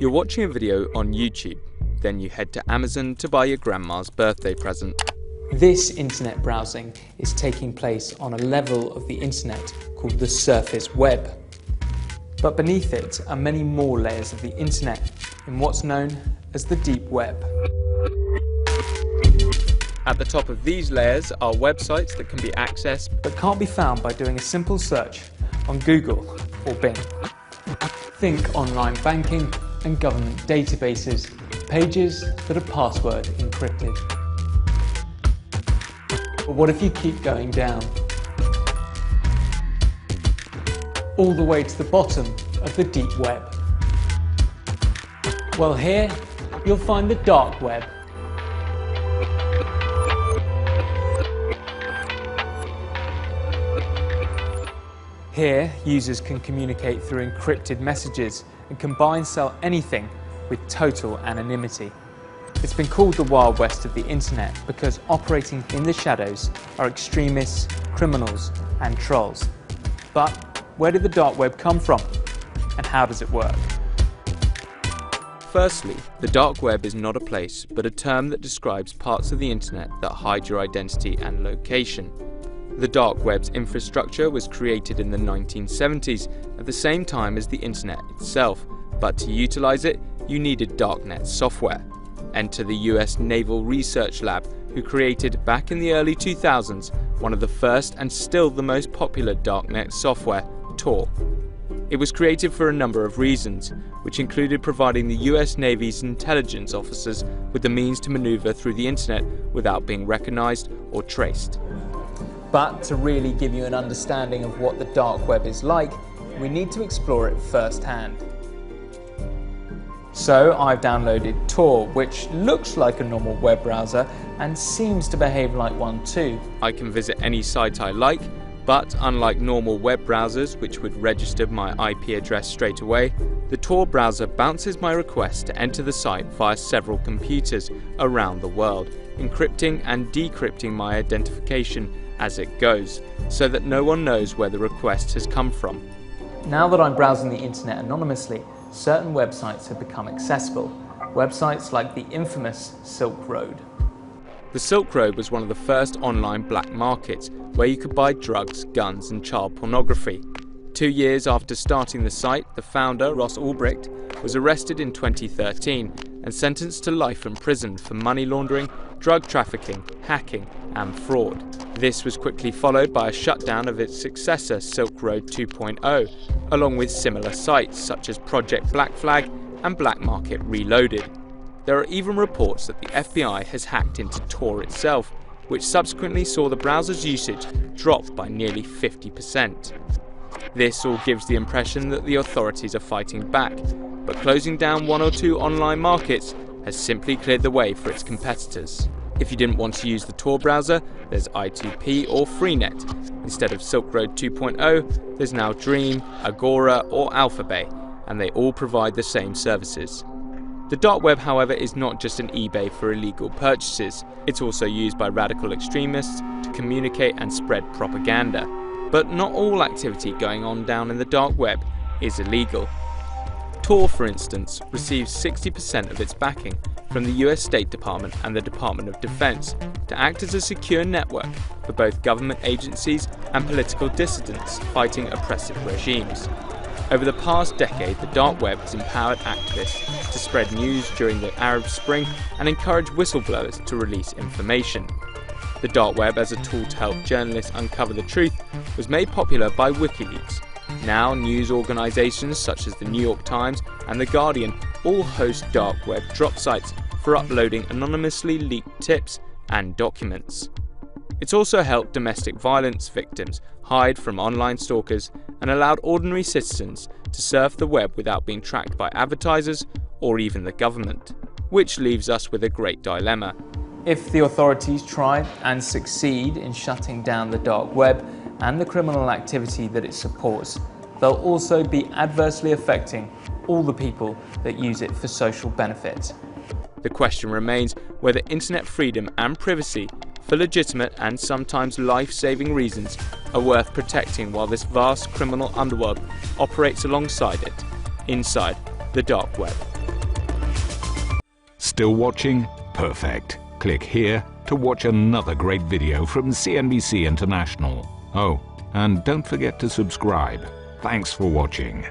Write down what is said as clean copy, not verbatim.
You're watching a video on YouTube, then you head to Amazon to buy your grandma's birthday present. This internet browsing is taking place on a level of the internet called the surface web. But beneath it are many more layers of the internet in what's known as the deep web. At the top of these layers are websites that can be accessed But can't be found by doing a simple search on Google or Bing. Think online banking and government databases, pages that are password encrypted. But what if you keep going down? All the way to the bottom of the deep web. Well, here you'll find the dark web. Here, users can communicate through encrypted messages and can buy and sell anything with total anonymity. It's been called the Wild West of the internet because operating in the shadows are extremists, criminals and trolls. But where did the dark web come from? And how does it work? Firstly, the dark web is not a place, but a term that describes parts of the internet that hide your identity and location. The dark web's infrastructure was created in the 1970s at the same time as the internet itself, but to utilize it, you needed darknet software. Enter the US Naval Research Lab, who created back in the early 2000s one of the first and still the most popular darknet software, Tor. It was created for a number of reasons, which included providing the US Navy's intelligence officers with the means to maneuver through the internet without being recognized or traced. But to really give you an understanding of what the dark web is like, we need to explore it firsthand. So I've downloaded Tor, which looks like a normal web browser and seems to behave like one too. I can visit any site I like, but unlike normal web browsers which would register my IP address straight away, the Tor browser bounces my request to enter the site via several computers around the world, encrypting and decrypting my identification as it goes, so that no one knows where the request has come from. Now that I'm browsing the internet anonymously, certain websites have become accessible. Websites like the infamous Silk Road. The Silk Road was one of the first online black markets where you could buy drugs, guns and child pornography. 2 years after starting the site, the founder, Ross Ulbricht, was arrested in 2013 and sentenced to life in prison for money laundering, drug trafficking, hacking and fraud. This was quickly followed by a shutdown of its successor, Silk Road 2.0, along with similar sites such as Project Black Flag and Black Market Reloaded. There are even reports that the FBI has hacked into Tor itself, which subsequently saw the browser's usage drop by nearly 50%. This all gives the impression that the authorities are fighting back, but closing down one or two online markets has simply cleared the way for its competitors. If you didn't want to use the Tor browser, there's I2P or Freenet. Instead of Silk Road 2.0, there's now Dream, Agora or Alphabay, and they all provide the same services. The dark web, however, is not just an eBay for illegal purchases. It's also used by radical extremists to communicate and spread propaganda. But not all activity going on down in the dark web is illegal. Tor, for instance, receives 60% of its backing from the US State Department and the Department of Defense to act as a secure network for both government agencies and political dissidents fighting oppressive regimes. Over the past decade, the dark web has empowered activists to spread news during the Arab Spring and encourage whistleblowers to release information. The dark web, as a tool to help journalists uncover the truth, was made popular by WikiLeaks. Now, news organisations such as the New York Times and The Guardian all host dark web drop sites for uploading anonymously leaked tips and documents. It's also helped domestic violence victims hide from online stalkers and allowed ordinary citizens to surf the web without being tracked by advertisers or even the government. Which leaves us with a great dilemma. If the authorities try and succeed in shutting down the dark web and the criminal activity that it supports, they'll also be adversely affecting all the people that use it for social benefit. The question remains whether internet freedom and privacy, for legitimate and sometimes life-saving reasons, are worth protecting while this vast criminal underworld operates alongside it, inside the dark web. Still watching? Perfect. Click here to watch another great video from CNBC International. Oh, and don't forget to subscribe. Thanks for watching.